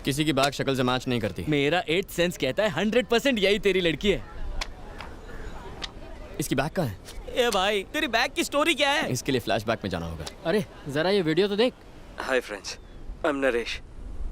किसी की बैग शक्ल से मैच नहीं करती। मेरा 8th सेंस कहता है 100% यही तेरी लड़की है। इसकी बैग कहाँ है? ए भाई, तेरी बैग की स्टोरी क्या है? इसके लिए फ्लैशबैक में जाना होगा। अरे जरा ये वीडियो तो देख। Hi friends, I am Naresh.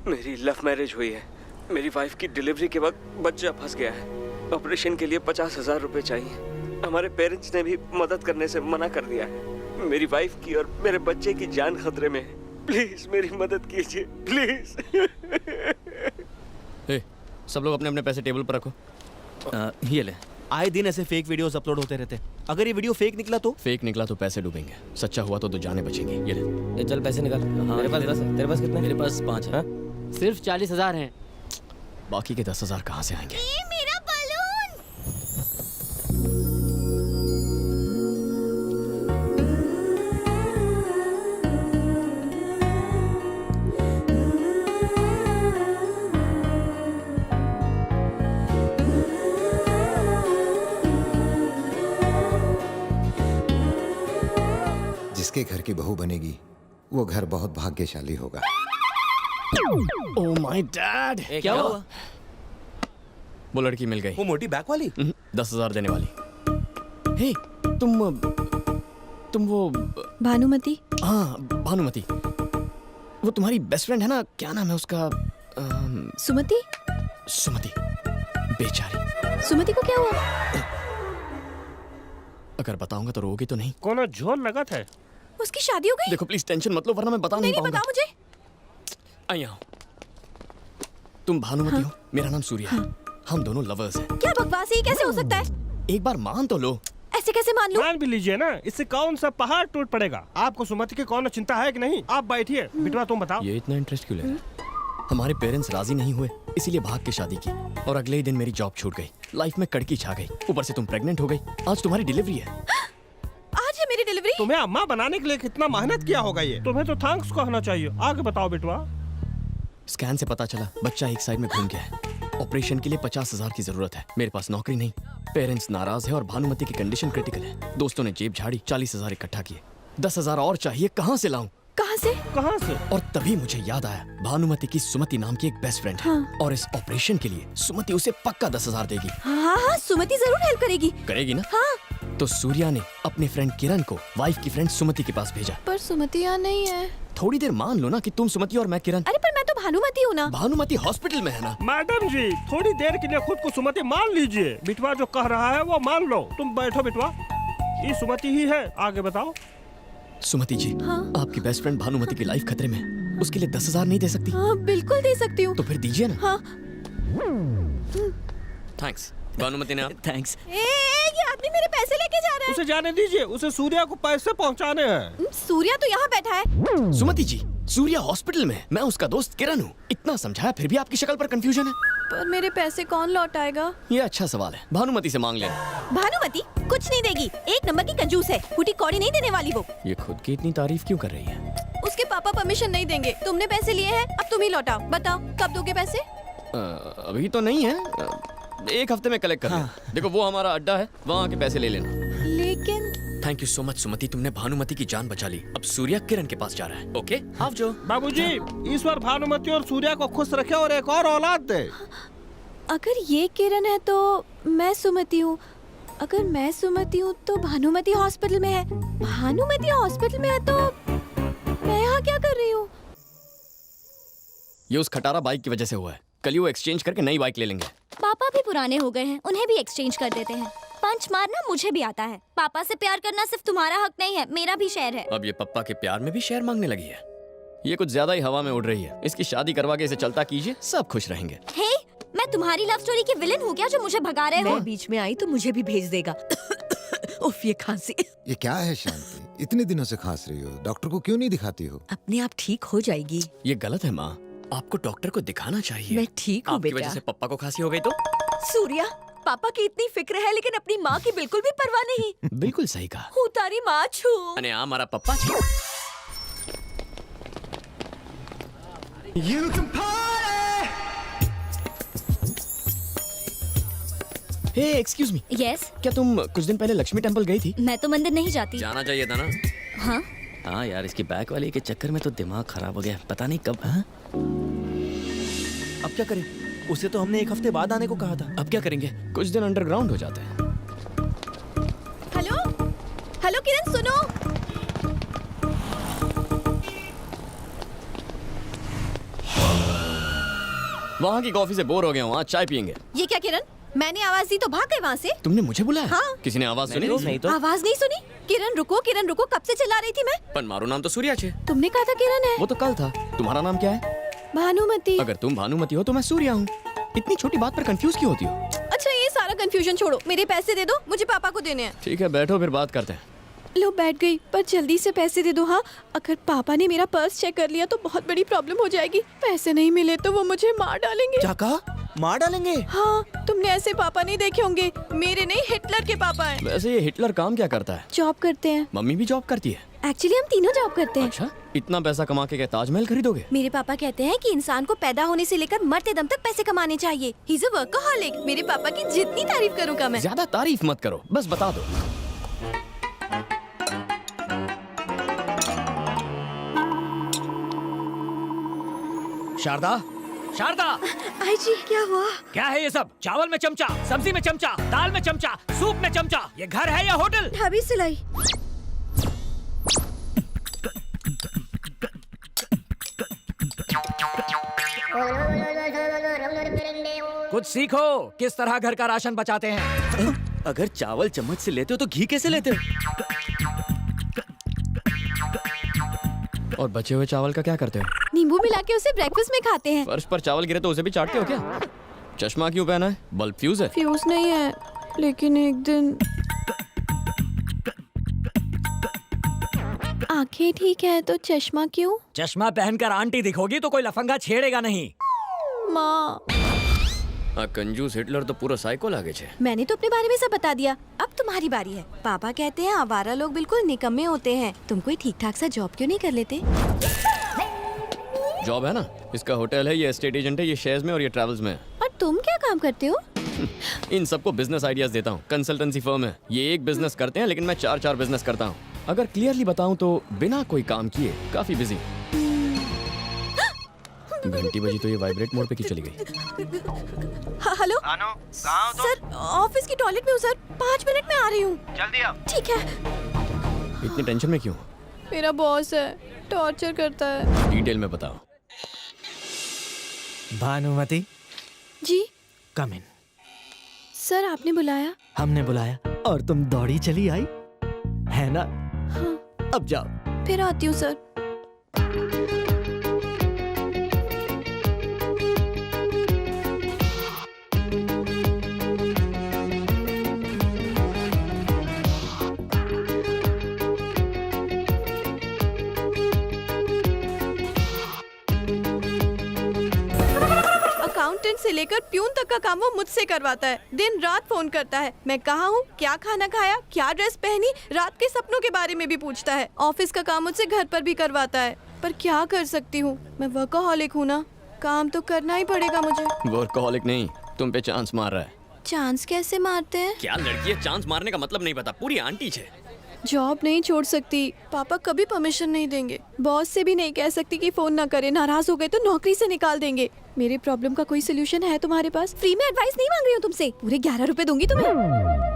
मेरी लव मैरिज हुई है। मेरी वाइफ की डिलीवरी के वक्त बच्चा फंस गया है। ऑपरेशन के लिए 50,000 रुपए चाहिए। हमारे पेरेंट्स ने भी मदद करने से मना कर दिया है। मेरी वाइफ की और मेरे बच्चे की जान खतरे में है। प्लीज मेरी मदद कीजिए, प्लीज। सब लोग अपने अपने पैसे टेबल पर रखो। ये ले। आए दिन ऐसे फेक वीडियोस अपलोड होते रहते। अगर ये वीडियो फेक निकला तो? फेक निकला तो पैसे डूबेंगे, सच्चा हुआ तो जाने बचेंगी। ये ले। चल पैसे निकाल। मेरे पास 10 है। तेरे पास कितने? मेरे पास 5 है। सिर्फ 40,000 हैं। बाकी के 10,000 कहाँ से आएंगे? ये मेरा बलून। जिसके घर की बहू बनेगी वो घर बहुत भाग्यशाली होगा। Oh my dad! क्या हुआ? वो लड़की मिल गई। वो मोटी बैग वाली? 10,000 देने वाली। हे, तुम वो भानुमति। हाँ, भानुमति। वो तुम्हारी बेस्ट फ्रेंड है ना? क्या नाम है उसका? सुमति। सुमति। बेचारी। सुमति को क्या हुआ? अगर बताऊंगा तो रोगी तो नहीं? कोनो जोर लगा था। उसकी शादी हो गई? देखो प्लीज टेंशन मत लो वरना मैं बता नहीं नहीं पाऊंगा। बताओ मुझे। आई आओ। तुम भानुमति हो, मेरा नाम सूर्या है। हम दोनों लवर्स हैं। क्या बकवास है, ये कैसे हो सकता है? एक बार मान तो लो। ऐसे कैसे मान लूं? मान भी लीजिए ना, इससे कौन सा पहाड़ टूट पड़ेगा। आपको सुमति की कौन चिंता है कि नहीं? आप बैठिए। बिटवा तुम बताओ। ये इतना इंटरेस्ट क्यों ले रहे हैं? हमारे पेरेंट्स राजी नहीं हुए, इसीलिए भाग के शादी की और अगले ही दिन मेरी जॉब छूट गई। लाइफ में कड़की छा गई। ऊपर से तुम प्रेग्नेंट हो गई। आज तुम्हारी डिलीवरी है। आज है मेरी डिलीवरी? तुम्हें अम्मा बनाने के लिए कितना मेहनत किया होगा ये। तुम्हें तो थैंक्स कहना चाहिए। आगे बताओ बिटवा। स्कैन से पता चला बच्चा एक साइड में घूम गया है। ऑपरेशन के लिए 50,000 की जरूरत है। मेरे पास नौकरी नहीं, पेरेंट्स नाराज है और भानुमति की कंडीशन क्रिटिकल है। दोस्तों ने जेब झाड़ी, 40,000 इकट्ठा किए। 10,000 और चाहिए, कहाँ से लाऊं? कहाँ से? कहाँ से? और तभी मुझे याद आया भानुमति की सुमति नाम की एक बेस्ट फ्रेंड है। और इस ऑपरेशन के लिए सुमति उसे पक्का 10,000 देगी। हाँ हाँ, सुमति जरूर हेल्प करेगी। करेगी ना? हाँ। तो सूर्या ने अपने फ्रेंड किरण को वाइफ की फ्रेंड सुमति के पास भेजा। पर सुमति यहाँ नहीं है। थोड़ी देर मान लो ना कि तुम सुमति और मैं किरण। अरे पर मैं तो भानुमति हूँ ना। भानुमति हॉस्पिटल में है ना? मैडम जी, थोड़ी देर के लिए खुद को सुमति मान लीजिए। बिटवा जो कह रहा है वो मान लो। तुम बैठो बिटवा, ये सुमति ही है। आगे बताओ। सुमति जी, हाँ? आपकी बेस्ट फ्रेंड भानुमति की लाइफ खतरे में, उसके लिए 10,000 नहीं दे सकती? हाँ बिल्कुल दे सकती हूँ। तो फिर दीजिए ना। हाँ। थैंक्स भानुमति ने। थैंक्स। ये आदमी मेरे पैसे लेके जा रहा है। उसे जाने दीजिए, उसे सूर्या को पैसे पहुंचाने हैं। सूर्या तो यहाँ बैठा है। सुमति जी, सूर्या हॉस्पिटल में, मैं उसका दोस्त किरण हूँ। इतना समझाया फिर भी आपकी शक्ल पर कंफ्यूजन है। पर मेरे पैसे कौन लौटाएगा? ये अच्छा सवाल है, भानुमति से मांग लेना। भानुमति कुछ नहीं देगी, एक नंबर की कंजूस है। फूटी कौड़ी नहीं देने वाली वो। ये खुद की इतनी तारीफ क्यों कर रही है? उसके पापा परमिशन नहीं देंगे। तुमने पैसे लिए हैं, अब तुम ही लौटाओ। बताओ कब दोगे पैसे? अभी तो नहीं है, एक हफ्ते में कलेक्ट कर लेना। देखो वो हमारा अड्डा है, वहाँ आके पैसे ले लेना। लेकिन थैंक यू सो मच सुमति, तुमने भानुमति की जान बचा ली। अब सूर्या किरण के पास जा रहा है। ओके आप जो। बाबूजी, ईश्वर भानुमति और सूर्या को खुश रखे और एक और औलाद दे। अगर ये किरण है तो मैं सुमति हूँ। अगर मैं सुमति हूँ तो भानुमति हॉस्पिटल में है। भानुमति हॉस्पिटल में है तो मैं यहाँ क्या कर रही हूँ? ये उस खटारा बाइक की वजह से हुआ है। कल ही वो एक्सचेंज करके नई बाइक ले लेंगे। पापा भी पुराने हो गए हैं, उन्हें भी एक्सचेंज कर देते हैं। पंच मारना मुझे भी आता है। पापा से प्यार करना सिर्फ तुम्हारा हक नहीं है, मेरा भी शेयर है। अब ये पप्पा के प्यार में भी शेयर मांगने लगी है। ये कुछ ज्यादा ही हवा में उड़ रही है। इसकी शादी करवा के इसे चलता कीजिए, सब खुश रहेंगे। हे, मैं तुम्हारी लव स्टोरी की विलेन हूँ क्या जो मुझे भगा रहे हो? मैं बीच में आई तो मुझे भी भेज देगा। उफ, ये खांसी। ये क्या है शांति, इतने दिनों से खांस रही हो? डॉक्टर को क्यों नहीं दिखाती हो? अपने आप ठीक हो जाएगी। ये गलत है माँ, आपको डॉक्टर को दिखाना चाहिए। मैं ठीक हूँ आपकी बेटा। वजह से पप्पा को खांसी हो गई तो? सूर्या, पापा की इतनी फिक्र है लेकिन अपनी माँ की बिल्कुल भी परवाह नहीं। बिल्कुल सही कहा। हूँ तारी माँ छू। अने हमारा पप्पा छू। हे एक्सक्यूज मी। यस, क्या तुम कुछ दिन पहले लक्ष्मी टेम्पल गई थी? मैं तो मंदिर नहीं जाती। जाना चाहिए था ना। हाँ, हाँ यार, इसकी बैग वाली के चक्कर में तो दिमाग खराब हो गया। पता नहीं कब। हाँ? अब क्या करें? उसे तो हमने 1 हफ्ते बाद आने को कहा था। अब क्या करेंगे? कुछ दिन अंडरग्राउंड हो जाते हैं। हेलो हेलो किरण सुनो। वहाँ की कॉफी से बोर हो गया हूँ, आज चाय पियेंगे। ये क्या किरण, मैंने आवाज दी तो भाग गए वहाँ से। तुमने मुझे बुलाया? हाँ। किसी ने आवाज सुनी? नहीं तो आवाज नहीं सुनी? किरण रुको, कब से चिल्ला रही थी मैं? पर मारो नाम तो सूर्या छे। तुमने कहा था किरण है। वो तो कल था। तुम्हारा नाम क्या है? भानुमति। अगर तुम भानुमति हो तो मैं सूर्या हूँ। इतनी छोटी बात पर कंफ्यूज क्यों होती हो? अच्छा ये सारा कंफ्यूजन छोड़ो, मेरे पैसे दे दो, मुझे पापा को देने हैं। ठीक है बैठो फिर बात करते हैं। लो बैठ गई, पर जल्दी से पैसे दे दो। हाँ, अगर पापा ने मेरा पर्स चेक कर लिया तो बहुत बड़ी प्रॉब्लम हो जाएगी। पैसे नहीं मिले तो वो मुझे मार डालेंगे। क्या कहा? मार डालेंगे? हाँ, तुमने ऐसे पापा नहीं देखे होंगे। मेरे नहीं, हिटलर के पापा हैं। वैसे ये हिटलर काम क्या करता है? जॉब करते हैं। मम्मी भी जॉब करती है? एक्चुअली हम तीनों जॉब करते हैं। अच्छा, इतना पैसा कमा के क्या ताजमहल खरीदोगे? मेरे पापा कहते हैं कि इंसान को पैदा होने से लेकर मरते दम तक पैसे कमाने चाहिए। He is a workaholic. मेरे पापा की जितनी तारीफ करूँगा मैं। ज्यादा तारीफ मत करो, बस बता दो। शारदा, शारदा, आई जी क्या हुआ? क्या है ये सब? चावल में चमचा, सब्जी में चमचा, दाल में चमचा, सूप में चमचा। ये घर है या होटल? ढाबी सिलाई। कुछ सीखो, किस तरह घर का राशन बचाते हैं। अगर चावल चम्मच से लेते हो तो घी कैसे लेते हो? और बचे हुए चावल का क्या करते हो? नींबू मिला के उसे ब्रेकफास्ट में खाते हैं। फर्श पर चावल गिरे तो उसे भी चाटते हो क्या? चश्मा क्यों पहना है? बल्ब फ्यूज है? फ्यूज नहीं है, लेकिन एक दिन आंखें ठीक है तो चश्मा क्यों? चश्मा पहनकर आंटी दिखोगी तो कोई लफंगा छेड़ेगा नहीं। माँ, कंजूस हिटलर तो पूरा साइको लागे छे। मैंने तो अपने बारे में सब बता दिया, अब तुम्हारी बारी है। पापा कहते हैं आवारा लोग बिल्कुल निकम्मे होते हैं। तुम कोई ठीक ठाक सा जॉब क्यों नहीं कर लेते? जॉब है ना, इसका होटल है, ये एस्टेट एजेंट है, ये शेयर्स में और ये ट्रैवल्स में है। और तुम क्या काम करते हो? इन सबको बिजनेस आइडियाज देता हूँ। कंसल्टेंसी फर्म है, ये एक बिजनेस करते हैं लेकिन मैं 4 बिजनेस करता हूँ। अगर क्लियरली बताऊँ तो बिना कोई काम किए काफी बिजी। घंटी बजी तो ये वाइब्रेट मोड पे क्यों चली गई? हेलो सर, ऑफिस की टॉयलेट में हूँ सर, 5 मिनट में आ रही हूँ। जल्दी आओ। ठीक है। इतनी टेंशन में क्यों? मेरा बॉस है, टॉर्चर करता है। डिटेल में बताओ। भानुमति, जी कम इन। सर आपने बुलाया? हमने बुलाया और तुम दौड़ी चली आई, है ना? हाँ। अब जाओ। फिर आती हूँ सर। अकाउंटेंट से लेकर प्यून तक का काम वो मुझसे करवाता है। दिन रात फोन करता है, मैं कहाँ हूँ, क्या खाना खाया, क्या ड्रेस पहनी, रात के सपनों के बारे में भी पूछता है। ऑफिस का काम मुझसे घर पर भी करवाता है, पर क्या कर सकती हूँ, मैं वर्कaholic हूँ ना, काम तो करना ही पड़ेगा मुझे। वर्कaholic नहीं, तुम पे चांस मार रहा है। चांस कैसे मारते हैं? क्या लड़की है, चांस मारने का मतलब नहीं पता, पूरी आंटी छे। जॉब नहीं छोड़ सकती, पापा कभी परमिशन नहीं देंगे। बॉस से भी नहीं कह सकती कि फोन ना करे, नाराज हो गए तो नौकरी से निकाल देंगे। मेरे प्रॉब्लम का कोई सोल्यूशन है तुम्हारे पास? फ्री में एडवाइस नहीं मांग रही हूँ तुमसे, पूरे 11 रुपए दूंगी तुम्हें।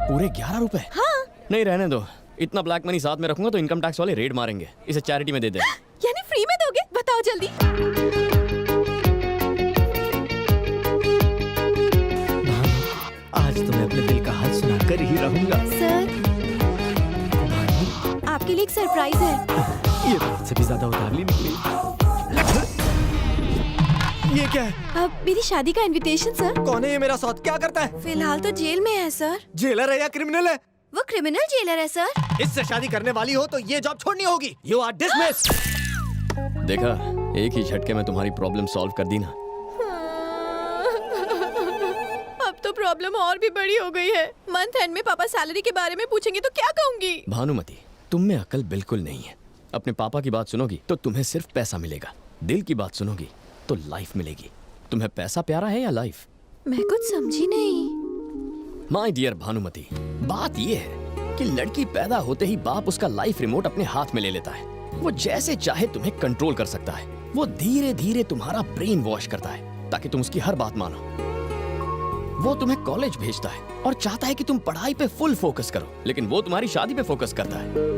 पूरे 11 रुपए? हाँ। नहीं रहने दो, इतना ब्लैक मनी साथ में रखूंगा तो इनकम टैक्स वाले रेड मारेंगे। इसे चैरिटी में दे दे। यानी फ्री में दोगे? बताओ जल्दी। आज तुम्हें अपने दिल का हाल सुनाकर ही रहूंगा। सर आपके लिए एक सरप्राइज है। ये बात से भी ज्यादा उतावली निकली। ये क्या है? अब मेरी शादी का इनविटेशन सर। कौन है ये मेरा साथ? क्या करता है? फिलहाल तो जेल में है सर। जेलर है या क्रिमिनल है? वो क्रिमिनल जेलर है सर। इससे शादी करने वाली हो तो ये जॉब छोड़नी होगी। You are dismissed. देखा, एक ही झटके में तुम्हारी प्रॉब्लम सॉल्व कर दी ना। अब तो प्रॉब्लम और भी बड़ी हो गई है। मंथ एंड में पापा सैलरी के बारे में पूछेंगे तो क्या कहूँगी? भानुमति, तुम में अकल बिल्कुल नहीं है। अपने पापा की बात सुनोगी तो तुम्हें सिर्फ पैसा मिलेगा, दिल की बात सुनोगी तो लाइफ मिलेगी। तुम्हें पैसा प्यारा है या लाइफ? मैं कुछ समझी नहीं। माय डियर भानुमति, बात ये है कि लड़की पैदा होते ही बाप उसका लाइफ रिमोट अपने हाथ में ले लेता है। वो जैसे चाहे तुम्हें कंट्रोल कर सकता है। वो धीरे धीरे तुम्हारा ब्रेन वॉश करता है। ताकि तुम उसकी हर बात मानो। वो तुम्हें कॉलेज भेजता है और चाहता है कि तुम पढ़ाई पे फुल फोकस करो, लेकिन वो तुम्हारी शादी पे फोकस करता है।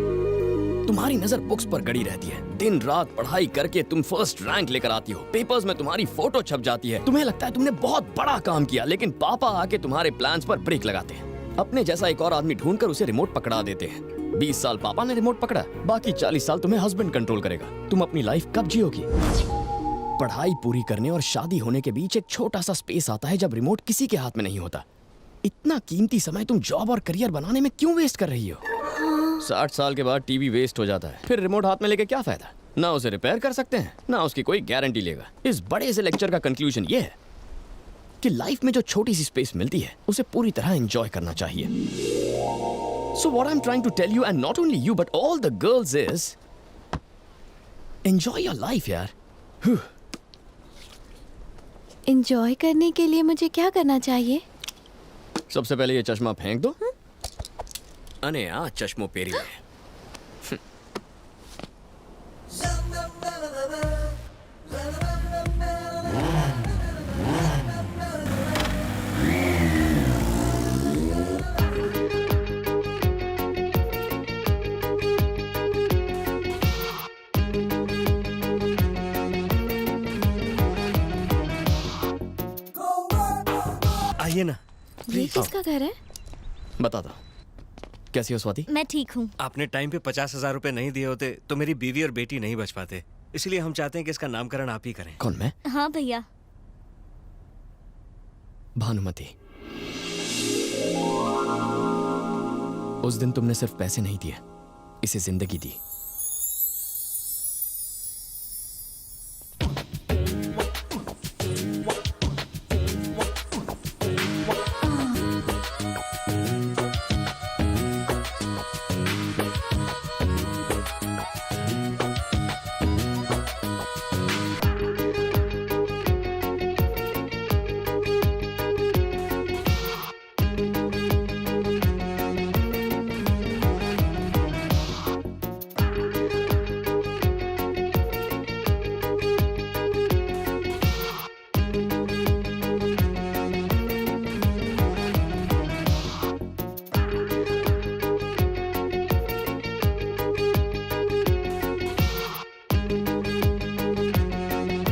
तुम्हारी नजर बुक्स पर गड़ी रहती है। दिन रात पढ़ाई करके तुम फर्स्ट रैंक लेकर आती हो, पेपर्स में तुम्हारी फोटो छप जाती है। तुम्हें लगता है तुमने बहुत बड़ा काम किया, लेकिन पापा आके तुम्हारे प्लान्स पर ब्रेक लगाते हैं। अपने जैसा एक और आदमी ढूंढकर उसे रिमोट पकड़ा देते हैं। 20 साल पापा ने रिमोट पकड़ा, बाकी 40 साल तुम्हें हस्बैंड कंट्रोल करेगा। तुम अपनी लाइफ कब जियोगी? पढ़ाई पूरी करने और शादी होने के बीच एक छोटा सा स्पेस आता है जब रिमोट किसी के हाथ में नहीं होता। इतना कीमती समय तुम जॉब और करियर बनाने में क्यों वेस्ट कर रही हो? 60 साल के बाद टीवी वेस्ट हो जाता है, फिर रिमोट हाथ में लेके क्या फायदा? ना उसे रिपेयर कर सकते हैं, ना उसकी कोई गारंटी लेगा। इस बड़े से लेक्चर का कंक्लूजन ये है कि लाइफ में जो छोटी सी स्पेस मिलती है उसे पूरी तरह एंजॉय करना चाहिए। So what I'm trying to tell you, and not only you but all the girls, is enjoy your life, यार। एंजॉय करने के लिए मुझे क्या करना चाहिए? सबसे पहले ये चश्मा फेंक दो। अने आ चश्मो पेरी ले। आइए ना। ये किसका घर है? बता दो, कैसी हो स्वाति? मैं ठीक हूँ। आपने टाइम पे 50,000 रुपए नहीं दिए होते तो मेरी बीवी और बेटी नहीं बच पाते, इसलिए हम चाहते हैं कि इसका नामकरण आप ही करें। कौन, मैं? हाँ भैया। भानुमति, उस दिन तुमने सिर्फ पैसे नहीं दिए, इसे जिंदगी दी।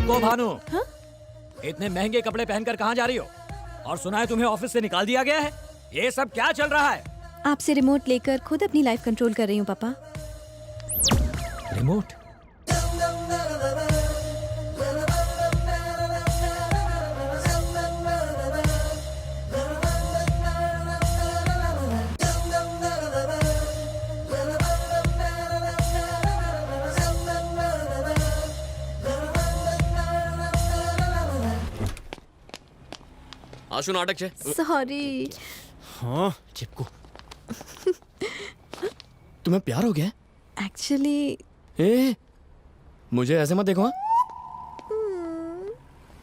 को भानु, इतने महंगे कपड़े पहनकर कहाँ जा रही हो? और सुना है तुम्हें ऑफिस से निकाल दिया गया है। ये सब क्या चल रहा है? आपसे रिमोट लेकर खुद अपनी लाइफ कंट्रोल कर रही हूँ पापा। रिमोट? आशु नाटक छे। सॉरी। हाँ चिपकू। तुम्हें प्यार हो गया? एक्चुअली ए, मुझे ऐसे मत देखो। हाँ?